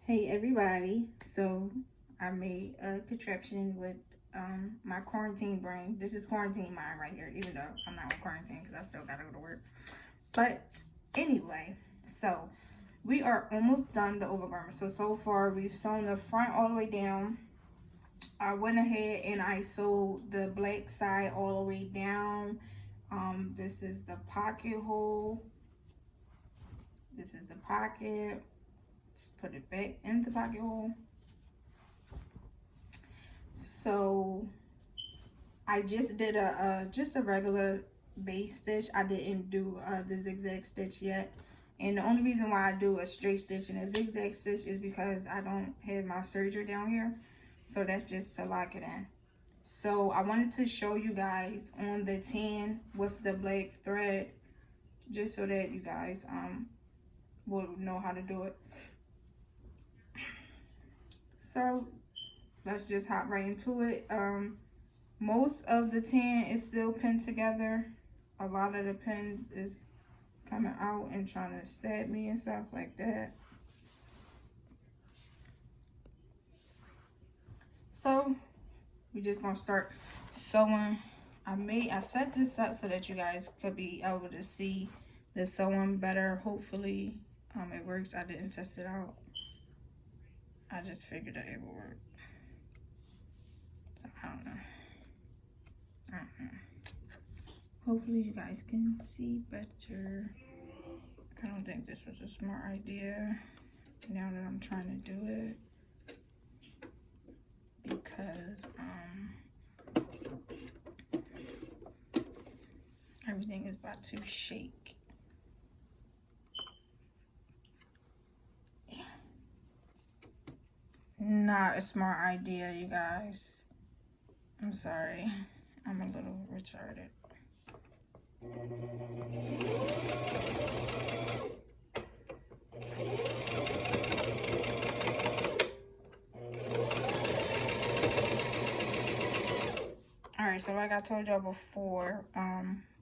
Hey everybody, so I made a contraption with my quarantine brain. This is quarantine mind right here, even though I'm not on quarantine because I still gotta go to work. But anyway, so we are almost done the overgarment. So far we've sewn the front all the way down. I went ahead and I sewed the black side all the way down. This is the pocket hole. This is the pocket. Let's put it back in the pocket hole. So I just did just a regular base stitch. I didn't do the zigzag stitch yet, and the only reason why I do a straight stitch and a zigzag stitch is because I don't have my serger down here, so that's just to lock it in. So I wanted to show you guys on the tan with the black thread, just so that you guys will know how to do it. So let's just hop right into it. Most of the tan is still pinned together. A lot of the pins is coming out and trying to stab me and stuff like that. So we're just gonna start sewing. I set this up so that you guys could be able to see the sewing better. Hopefully it works. I didn't test it out. I just figured that it would work. So I don't know. Hopefully you guys can see better. I don't think this was a smart idea now that I'm trying to do it, because everything is about to shake. Not a smart idea, you guys. I'm sorry. I'm a little retarded. Alright, so like I told y'all before,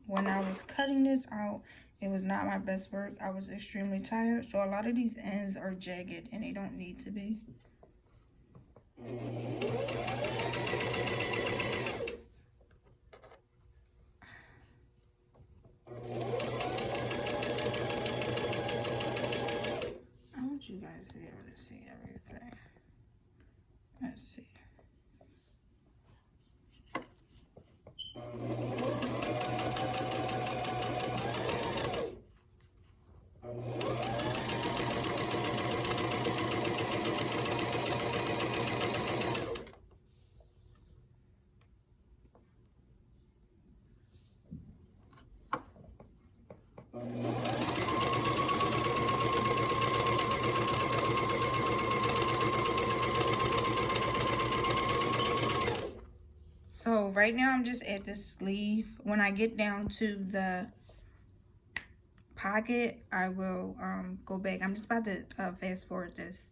when I was cutting this out, it was not my best work. I was extremely tired, so a lot of these ends are jagged and they don't need to be. I want you guys to be able to see everything. Let's see. So right now I'm just at the sleeve. When I get down to the pocket, I will go back. I'm just about to fast forward this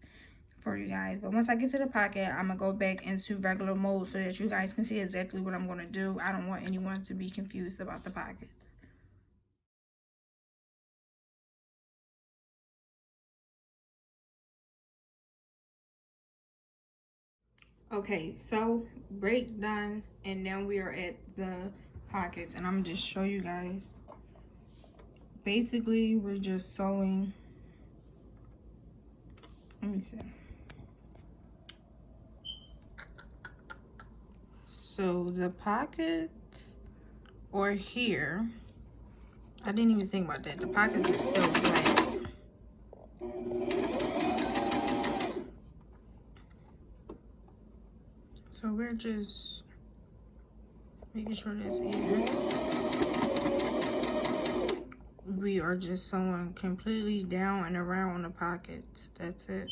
for you guys, but once I get to the pocket, I'm gonna go back into regular mode so that you guys can see exactly what I'm gonna do. I don't want anyone to be confused about the pockets. Okay, so break done, and now we are at the pockets, and I'm gonna just show you guys. Basically, we're just sewing. Let me see. So the pockets are here. I didn't even think about that. The pockets are still black. So we're just making sure that's even. We are just sewing completely down and around the pockets. That's it.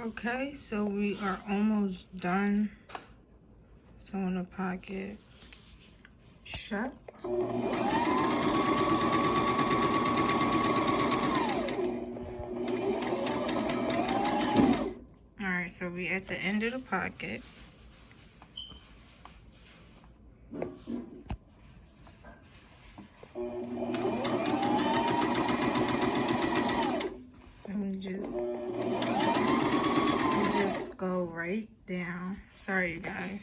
Okay, so we are almost done sewing the pocket shut. Alright, so we at the end of the pocket. And we just go right down. Sorry, you guys.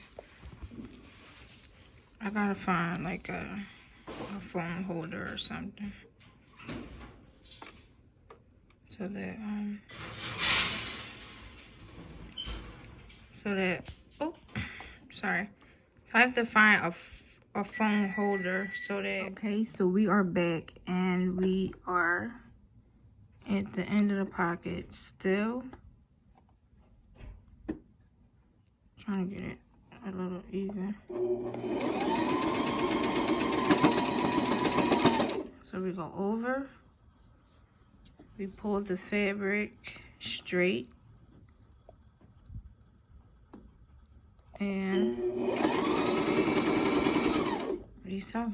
I gotta find like a phone holder or something. So that, oh, sorry. So I have to find a phone holder so that, okay, so we are back and we are at the end of the pocket still. Trying to get it a little even. So we go over, we pull the fabric straight, and resew.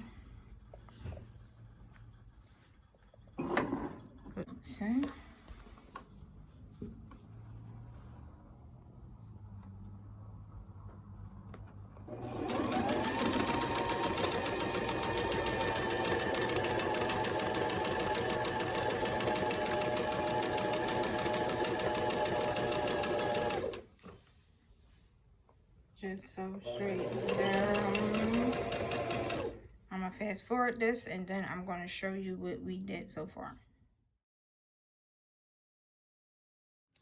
Okay. Just so straight down. I'm gonna fast forward this and then I'm gonna show you what we did so far.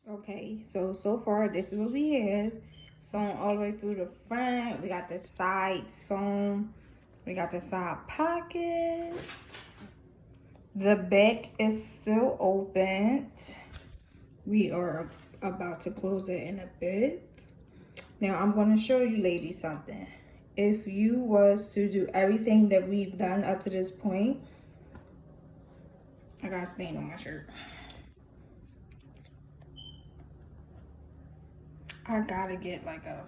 Okay, so far this is what we have. Sewn all the way through the front. We got the side sewn. We got the side pockets. The back is still open. We are about to close it in a bit. Now I'm going to show you ladies something. If you was to do everything that we've done up to this point, I got a stain on my shirt. I gotta get like a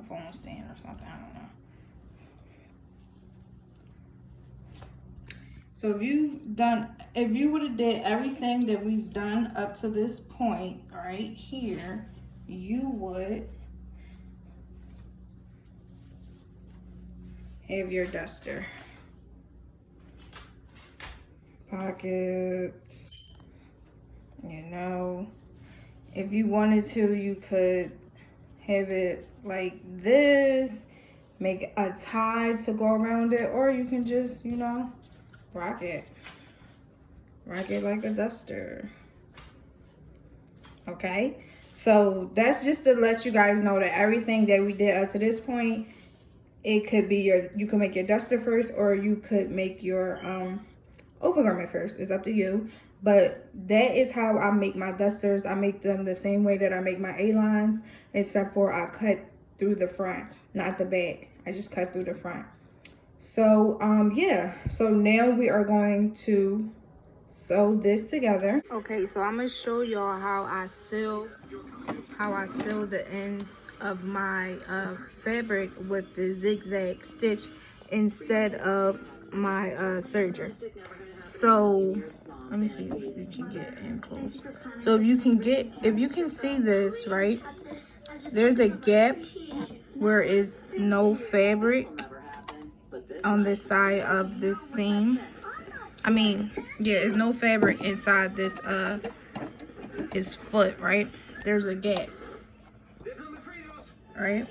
phone stand or something, I don't know. So if you would have did everything that we've done up to this point right here, you would have your duster. Pockets, you know. If you wanted to, you could have it like this, make a tie to go around it, or you can just, you know, rock it like a duster. Okay, so that's just to let you guys know that everything that we did up to this point, it could be you can make your duster first, or you could make your overgarment first. It's up to you. But that is how I make my dusters. I make them the same way that I make my A-lines, except for I cut through the front, not the back. I just cut through the front. So yeah, so now we are going to sew this together. Okay, so I'm gonna show y'all how I sew the ends of my fabric with the zigzag stitch instead of my serger. So let me see if you can get in close. So if you can see this, right? There's a gap where is no fabric on this side of this seam. I mean, yeah, there's no fabric inside this his foot, right? There's a gap. Right?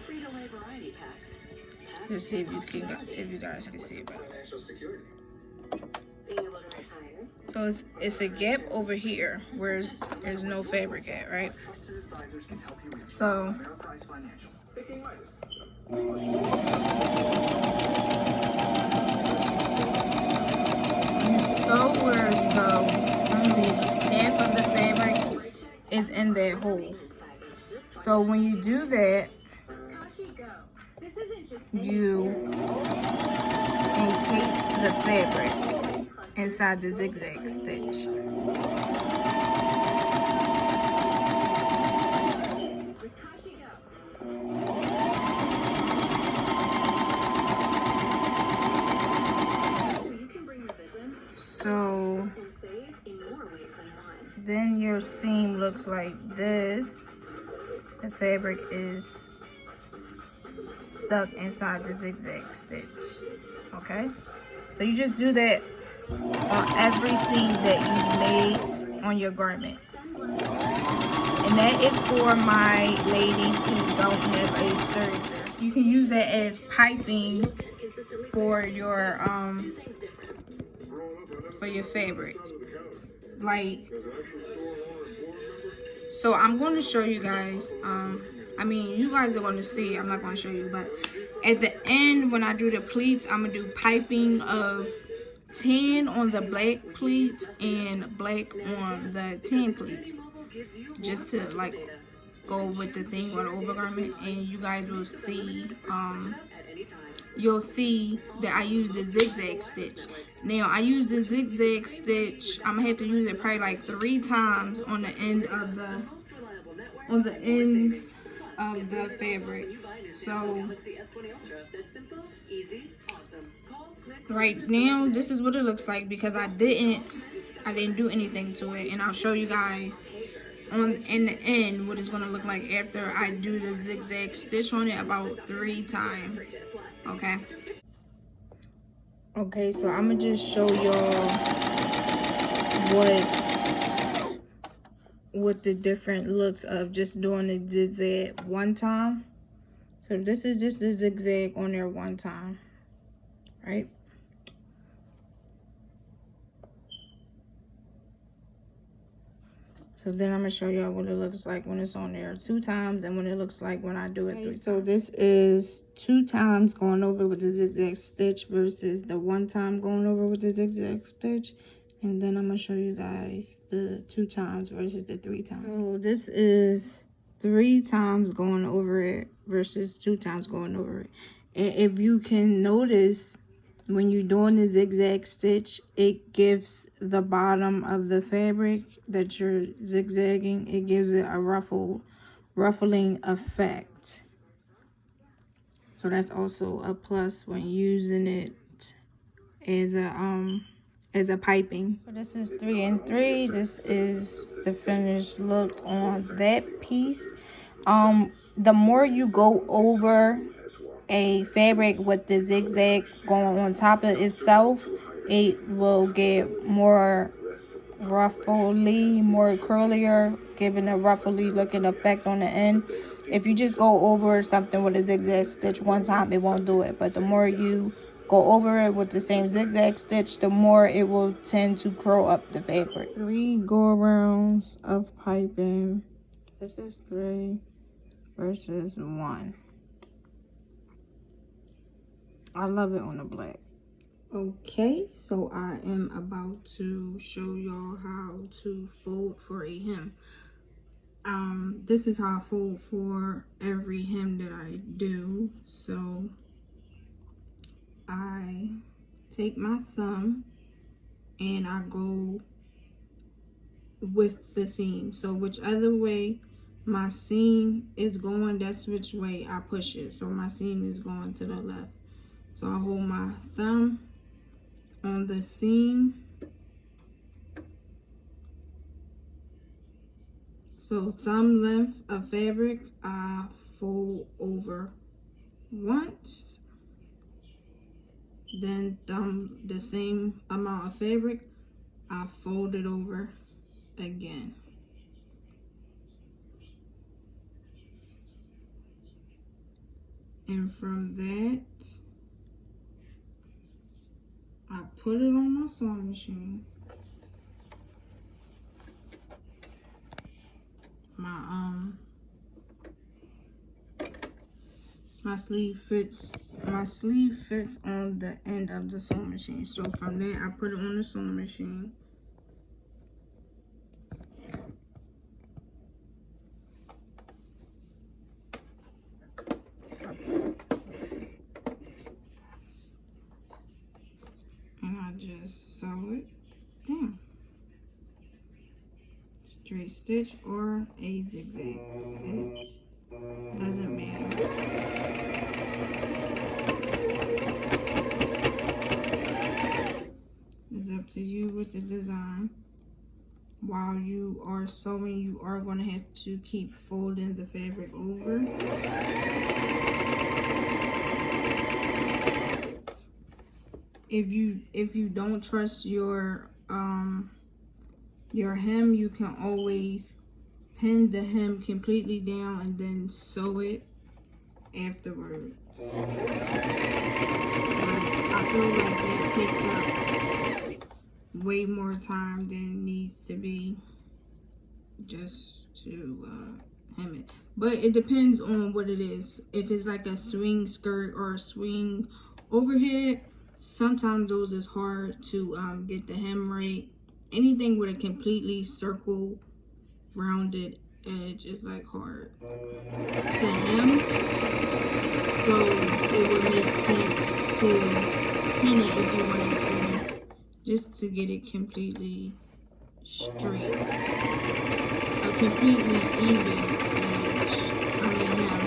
Let's see if you guys can see it better. So it's a gap over here where there's no fabric at, right? So you sew where only half of the fabric is in that hole. So when you do that, you encase the fabric inside the zigzag stitch. your seam looks like this, the fabric is stuck inside the zigzag stitch. Okay, so you just do that on every seam that you made on your garment. And that is for my ladies who don't have a serger. You can use that as piping for your fabric. Like, so I'm going to show you guys, I mean, you guys are going to see, I'm not going to show you, but at the end when I do the pleats, I'm going to do piping of tan on the black pleats and black on the tan pleats, just to like go with the thing on the overgarment. And you guys will see, you'll see that I use the zigzag stitch. Now I use the zigzag stitch, I'm gonna have to use it probably like 3 times on the end of the ends of the fabric. So right now this is what it looks like, because I didn't do anything to it, and I'll show you guys in the end what it's going to look like after I do the zigzag stitch on it about 3 times. Okay, so I'm gonna just show y'all what the different looks of just doing the zigzag one time. So this is just the zigzag on there one time, right? So then I'm gonna show y'all what it looks like when it's on there 2 times, and what it looks like when I do it 3 times. So this is 2 times going over with the zigzag stitch versus the 1 time going over with the zigzag stitch. And then I'm gonna show you guys the 2 times versus the 3 times. So this is 3 times going over it versus 2 times going over it. And if you can notice, when you're doing the zigzag stitch, it gives the bottom of the fabric that you're zigzagging, it gives it a ruffling effect. So that's also a plus when using it as a piping. So this is 3 and 3. This is the finished look on that piece. The more you go over a fabric with the zigzag going on top of itself, it will get more ruffly, more curlier, giving a ruffly looking effect on the end. If you just go over something with a zigzag stitch one time, it won't do it. But the more you go over it with the same zigzag stitch, the more it will tend to curl up the fabric. 3 go arounds of piping. This is 3 versus 1. I love it on the black. Okay, so I am about to show y'all how to fold for a hem. This is how I fold for every hem that I do. So I take my thumb and I go with the seam. So whichever way my seam is going, that's which way I push it. So my seam is going to the left. So I hold my thumb on the seam. So thumb length of fabric, I fold over once. Then thumb the same amount of fabric, I fold it over again. And from that, I put it on my sewing machine. My sleeve fits on the end of the sewing machine. So from there, I put it on the sewing machine. And I just sew it down. Straight stitch or a zigzag. It doesn't matter. It's up to you with the design. while you are sewing, you are going to have to keep folding the fabric over. If you don't trust your hem, you can always pin the hem completely down and then sew it afterwards. I feel like that takes up way more time than needs to be just to hem it. But it depends on what it is. If it's like a swing skirt or a swing overhead, sometimes those is hard to get the hem right. Anything with a completely circle rounded edge is like hard to hem, so it would make sense to pin it if you wanted to, just to get it completely straight, a completely even edge. I mean hem.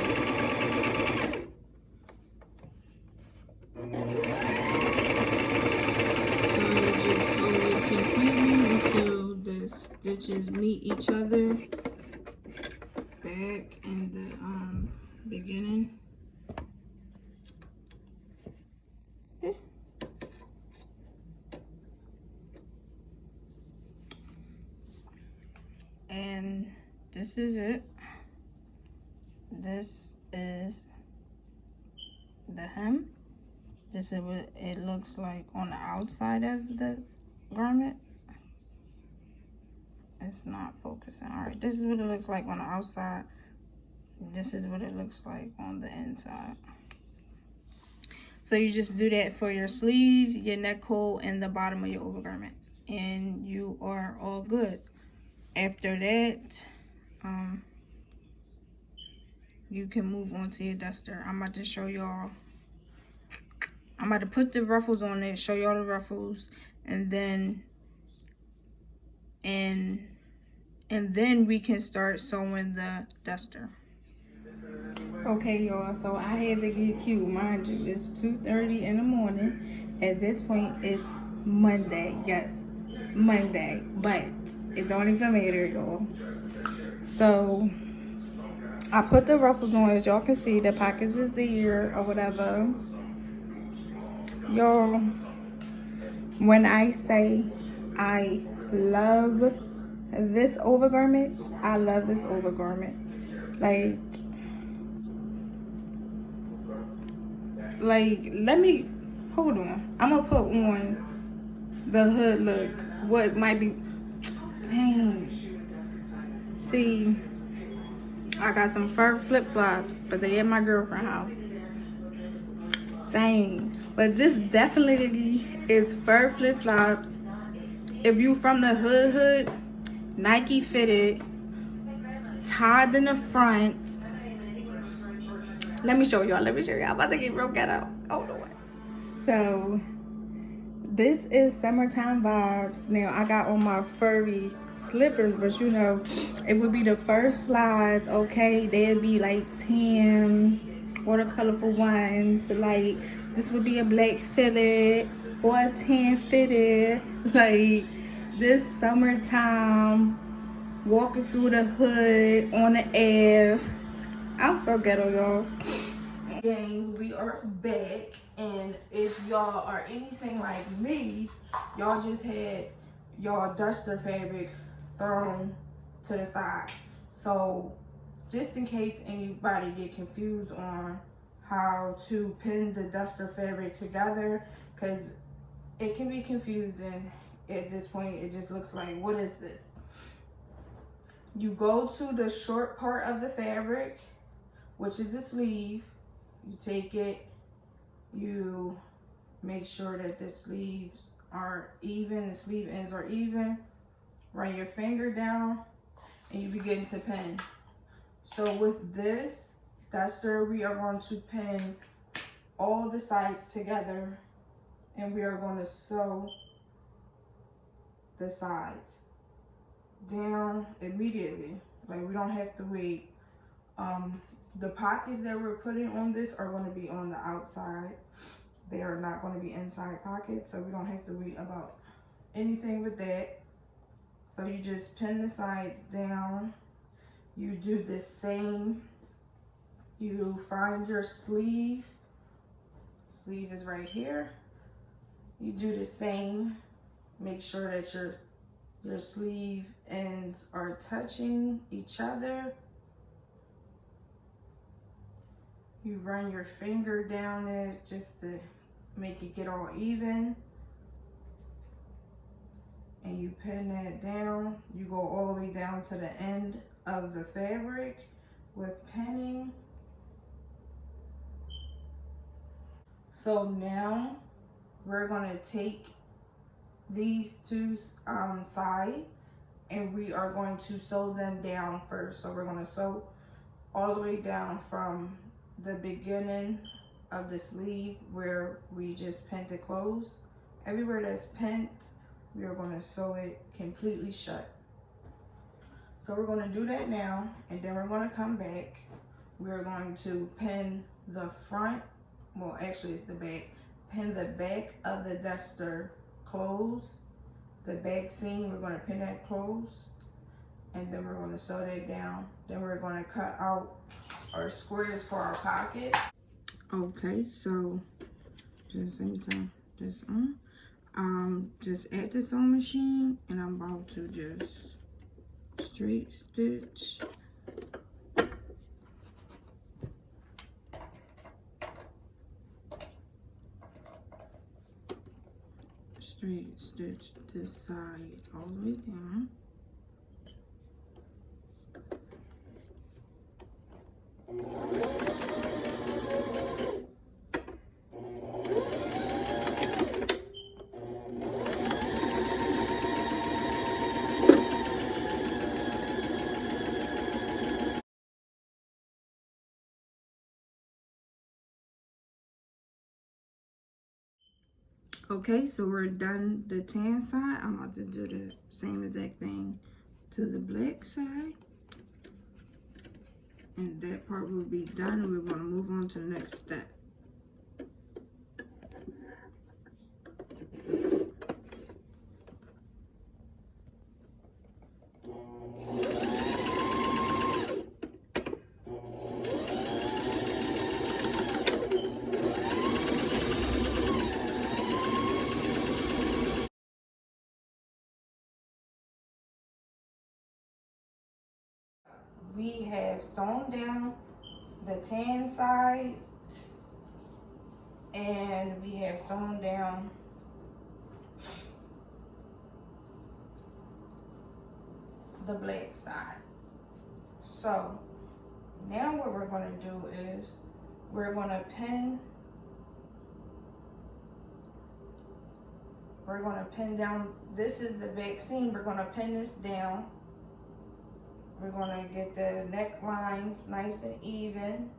So you just sew it completely until the stitches meet each other back in the beginning. And this is it. This is the hem. This is what it looks like on the outside of the garment. It's not focusing. All right, this is what it looks like on the outside. This is what it looks like on the inside. So you just do that for your sleeves, your neck hole, and the bottom of your overgarment, and you are all good. After that, you can move on to your duster. I'm about to show y'all. I'm about to put the ruffles on it, show y'all the ruffles, and then we can start sewing the duster. Okay, y'all, so I had to get cute. Mind you, it's 2:30 in the morning. At this point, it's Monday. Yes, Monday, but it don't even matter, y'all. So I put the ruffles on. As y'all can see, the pockets is there or whatever. Y'all, when I say I love this overgarment, I love this overgarment. Like, let me, hold on. I'm gonna put on the hood look. What might be, dang. See, I got some fur flip-flops, but they at my girlfriend's house. Dang. But this definitely is fur flip-flops. If you from the hood, Nike fitted, tied in the front. Let me show y'all. I'm about to get real ghetto. Hold on. So this is summertime vibes. Now I got on my furry slippers, but you know, it would be the first slides, okay? They'd be like tan or the colorful ones. Like this would be a black fitted or a tan fitted. Like this summertime, walking through the hood on the Ave. I'm so ghetto, y'all. Gang, we are back, and if y'all are anything like me, y'all just had y'all duster fabric thrown to the side. So just in case anybody get confused on how to pin the duster fabric together, because it can be confusing at this point. It just looks like, what is this? You go to the short part of the fabric, which is the sleeve. You take it, you make sure that the sleeves are even, the sleeve ends are even. Run your finger down and you begin to pin. So with this duster, we are going to pin all the sides together, and we are going to sew the sides down immediately. Like, we don't have to wait. The pockets that we're putting on this are going to be on the outside. They are not going to be inside pockets, so we don't have to wait about anything with that. So you just pin the sides down. You do the same. You find your sleeve. Sleeve is right here. You do the same. Make sure that your sleeve ends are touching each other. You run your finger down it just to make it get all even. And you pin that down. You go all the way down to the end of the fabric with pinning. So now we're gonna take these two sides and we are going to sew them down first. So we're gonna sew all the way down from the beginning of the sleeve where we just pinned it closed. Everywhere that's pinned, we are going to sew it completely shut. So we're going to do that now, and then we're going to come back. We're going to pin the front, well actually it's the back, pin the back of the duster closed. The back seam, we're going to pin that closed, and then we're going to sew that down. Then we're going to cut out our squares for our pocket. Okay, so just let me tell you, just at the sewing machine, and I'm about to just straight stitch. Straight stitch this side all the way down. Okay, so we're done the tan side. I'm about to do the same exact thing to the black side. And that part will be done. We're going to move on to the next step. We have sewn down the tan side, and we have sewn down the black side. So now what we're going to do is we're going to pin down. This is the back seam. We're going to pin this down. We're going to get the necklines nice and even.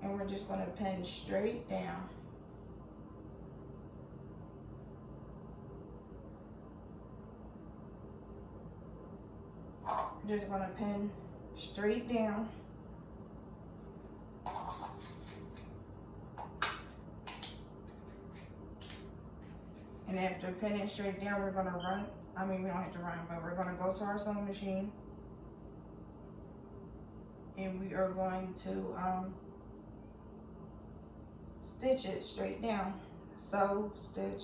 And we're just going to pin straight down. We're just going to pin straight down. And after pinning straight down, we're going to run. I mean, we don't have to run, but we're going to go to our sewing machine. And we are going to stitch it straight down. Sew, stitch,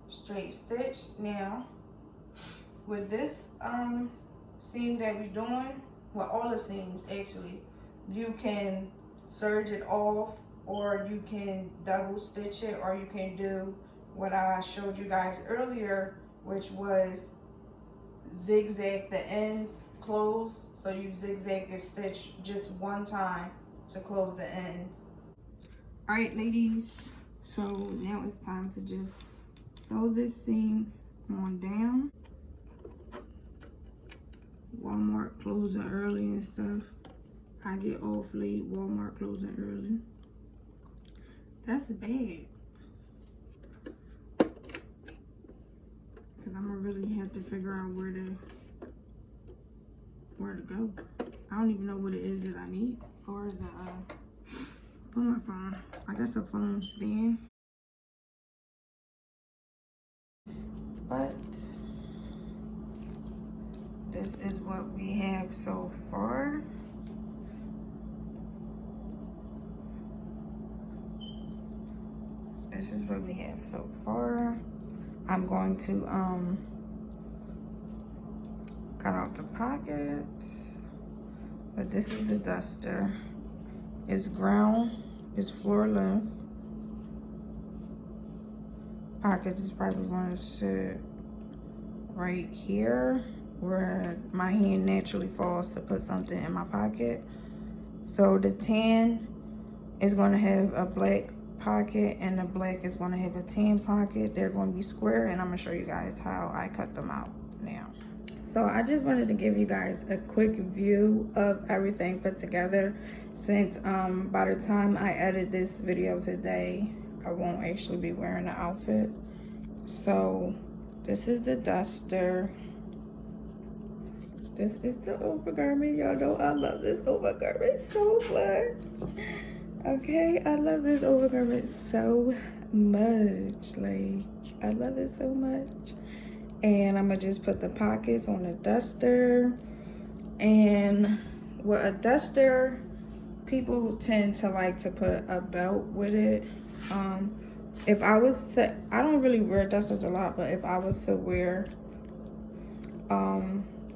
straight stitch. Now, with this seam that we're doing, well, all the seams actually, you can serge it off, or you can double stitch it, or you can do what I showed you guys earlier, which was zigzag the ends close. So you zigzag the stitch just one time to close the ends. All right, ladies, so now it's time to just sew this seam on down. Walmart closing early and stuff. I get off late, Walmart closing early. That's bad. Cause I'm gonna really have to figure out where to go. I don't even know what it is that I need for the for my phone. I guess a phone stand. But this is what we have so far. This is what we have so far. I'm going to cut out the pockets. But this is the duster. It's ground, it's floor length. Pockets is probably going to sit right here where my hand naturally falls to put something in my pocket. So the tan is going to have a black pocket and the black is going to have a tan pocket. They're going to be square, and I'm going to show you guys how I cut them out now. So I just wanted to give you guys a quick view of everything put together, since by the time I edit this video today, I won't actually be wearing the outfit. So this is the duster. This is the overgarment. Y'all know I love this overgarment so much. Okay, I love this overgarment so much. Like, I love it so much. And I'm gonna just put the pockets on the duster. And with a duster, people tend to like to put a belt with it. If I was to, I don't really wear dusters a lot, but if I was to wear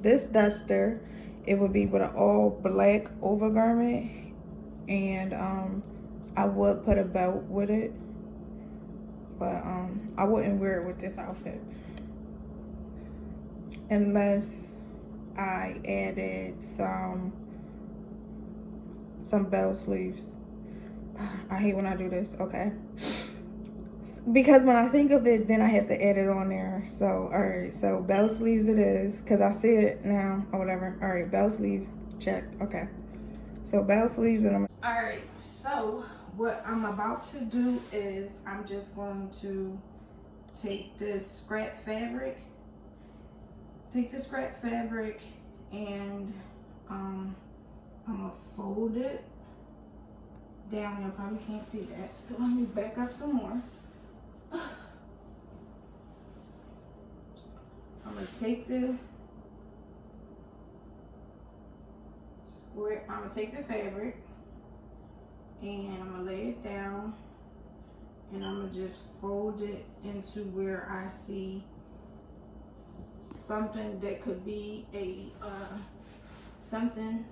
this duster, it would be with an all black overgarment, and I would put a belt with it, but I wouldn't wear it with this outfit unless I added some bell sleeves. I hate when I do this. Okay, because when I think of it, then I have to add it on there. So all right, so bell sleeves it is, because I see it now or whatever. All right, bell sleeves, check. Okay, so bell sleeves, and all right, so what I'm about to do is I'm just going to take this scrap fabric, and I'm gonna fold it down. You probably can't see that, so let me back up some more. I'm gonna take the square, I'm gonna take the fabric and I'm gonna lay it down, and I'm gonna just fold it into where I see something that could be a something.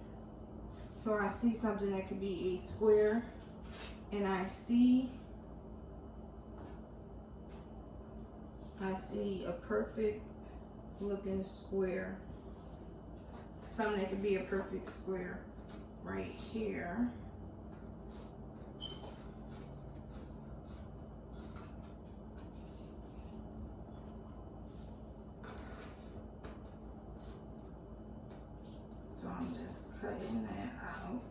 So I see something that could be a square, and I see a perfect looking square. Something that could be a perfect square right here. So I'm just cutting that out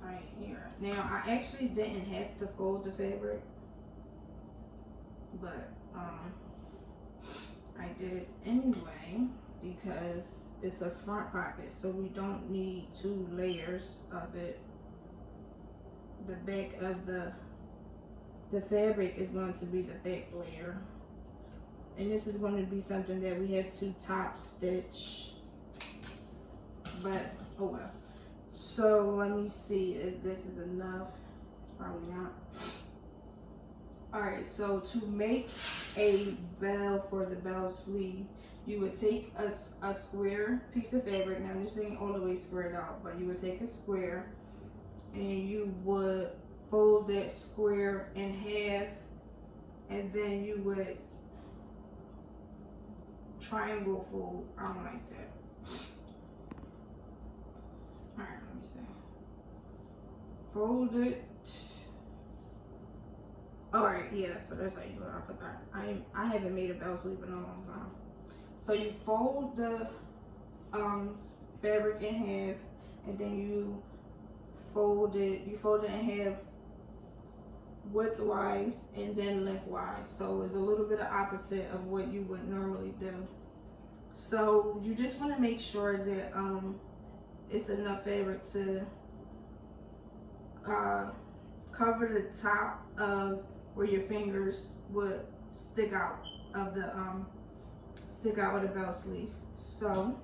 right here. Now I actually didn't have to fold the fabric, but I did it anyway because it's a front pocket, so we don't need 2 layers of it. The back of the fabric is going to be the back layer, and this is going to be something that we have to top stitch, but oh well. So let me see if this is enough. It's probably not. All right, so to make a bell for the bell sleeve, you would take a square piece of fabric. Now this ain't all the way squared out, but you would take a square and you would fold that square in half, and then you would triangle fold. I don't like that. All right, let me see. Fold it. All right, yeah, so that's how you do it. I forgot. I haven't made a bell sleeve in a long time. So you fold the fabric in half, and then you fold it in half widthwise and then lengthwise. So it's a little bit of opposite of what you would normally do. So you just want to make sure that it's enough fabric to cover the top of where your fingers would stick out of the belt sleeve. So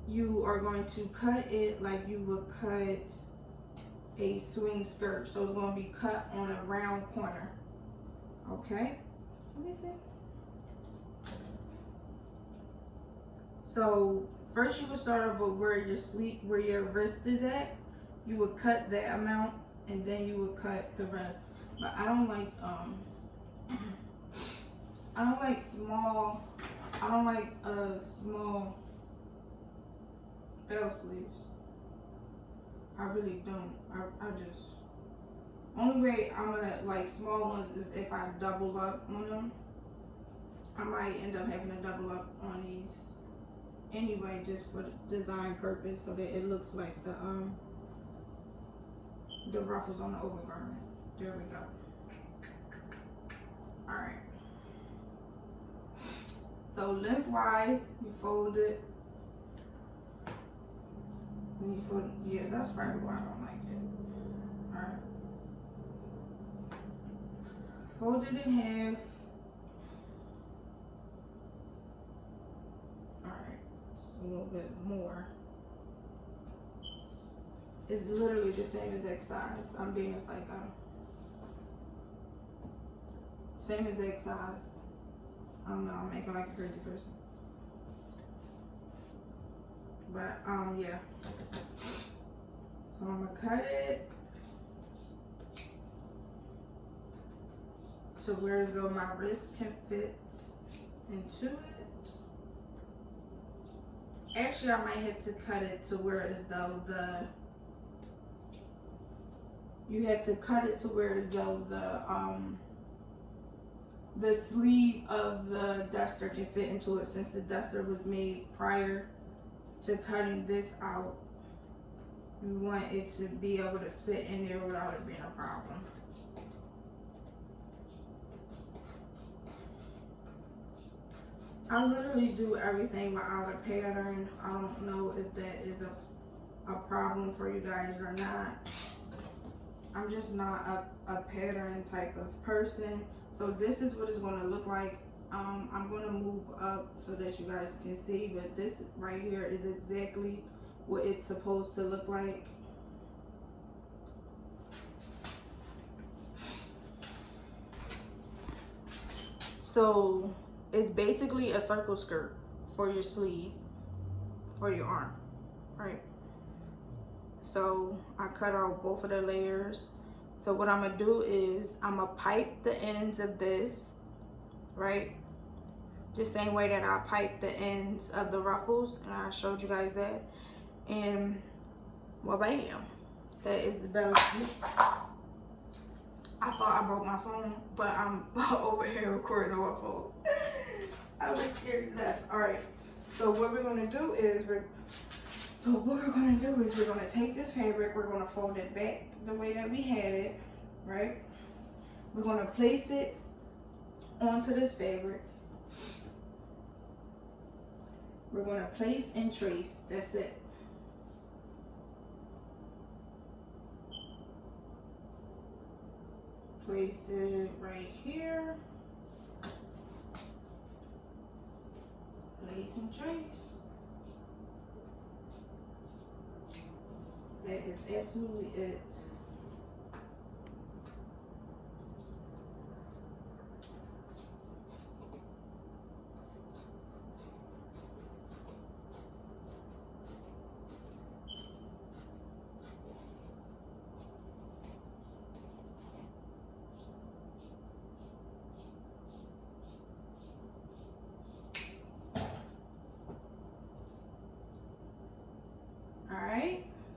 you are going to cut it like you would cut a swing skirt. So it's going to be cut on a round corner. Okay, let me see. So first you would start off with where your wrist is at. You would cut that amount, and then you would cut the rest. But I don't like small. I don't like small bell sleeves. I really don't. I just, only way I'm gonna like small ones is if I double up on them. I might end up having to double up on these anyway, just for design purpose, so that it looks like the ruffles on the overgarment. There we go. All right. So lengthwise, you fold it. When you fold, yeah, that's probably why I don't like it. All right. Fold it in half. All right, just a little bit more. It's literally the same exact size. I'm being a psycho. Same exact size. I don't know, I'm making like a crazy person. But yeah. So I'm gonna cut it to where though my wrist can fit into it. Actually, I might have to cut it to where as though you have to cut it to where as though the sleeve of the duster can fit into it, since the duster was made prior to cutting this out. We want it to be able to fit in there without it being a problem. I literally do everything without a pattern. I don't know if that is a problem for you guys or not. I'm just not a pattern type of person. So this is what it's going to look like. I'm going to move up so that you guys can see, but this right here is exactly what it's supposed to look like. So it's basically a circle skirt for your sleeve, for your arm, right? So I cut out both of the layers. So what I'm gonna do is I'm gonna pipe the ends of this, right? The same way that I pipe the ends of the ruffles, and I showed you guys that. And well, bam, that is the bell sleeve. I thought I broke my phone, but I'm over here recording on my phone. I was scared to death. All right, so what we're gonna do is we're gonna take this fabric, we're gonna fold it back the way that we had it, right? We're gonna place it onto this fabric. We're gonna place and trace, that's it. Place it right here. Place and trace. That is absolutely it.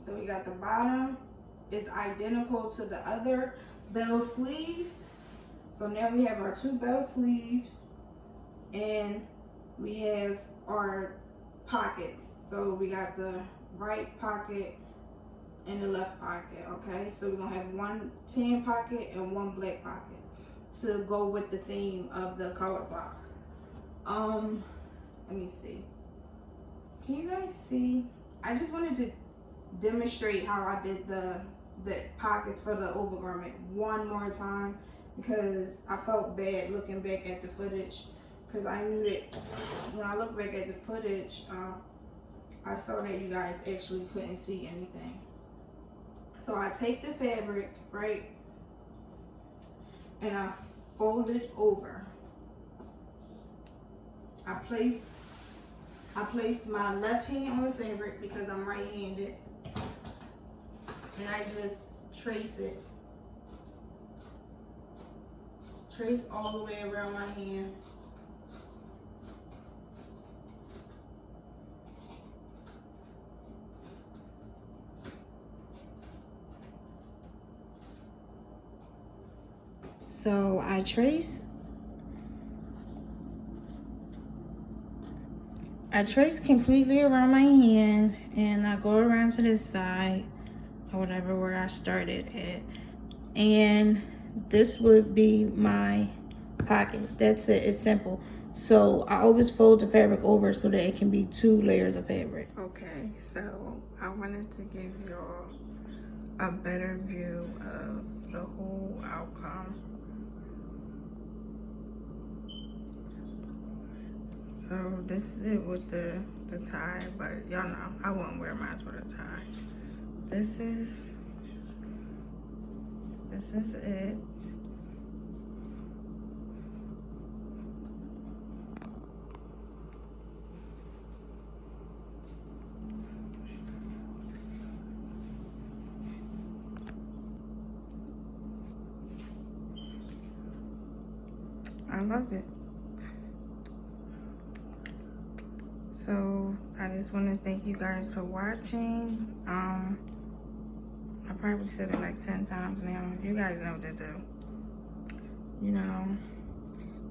So we got the bottom is identical to the other bell sleeve. So now we have our two bell sleeves and we have our pockets. So we got the right pocket and the left pocket, okay? So we're gonna have one tan pocket and one black pocket to go with the theme of the color block. Let me see. Can you guys see? I just wanted to demonstrate how I did the pockets for the overgarment one more time, because I felt bad looking back at the footage, because I knew that when I look back at the footage, I saw that you guys actually couldn't see anything. So I take the fabric, right, and I fold it over. I place my left hand on the fabric because I'm right-handed, and I just trace it. Trace all the way around my hand. So I trace completely around my hand, and I go around to this side or whatever where I started at, and this would be my pocket. That's it. It's simple. So I always fold the fabric over so that it can be 2 layers of fabric. Okay, so I wanted to give y'all a better view of the whole outcome. So this is it with the tie, but y'all know I wouldn't wear mine with a tie. This is it. I love it. So I just want to thank you guys for watching. I probably said it like 10 times now. You guys know what to do. You know,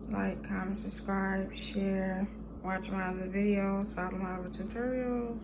like, comment, subscribe, share, watch my other videos, follow my other tutorials.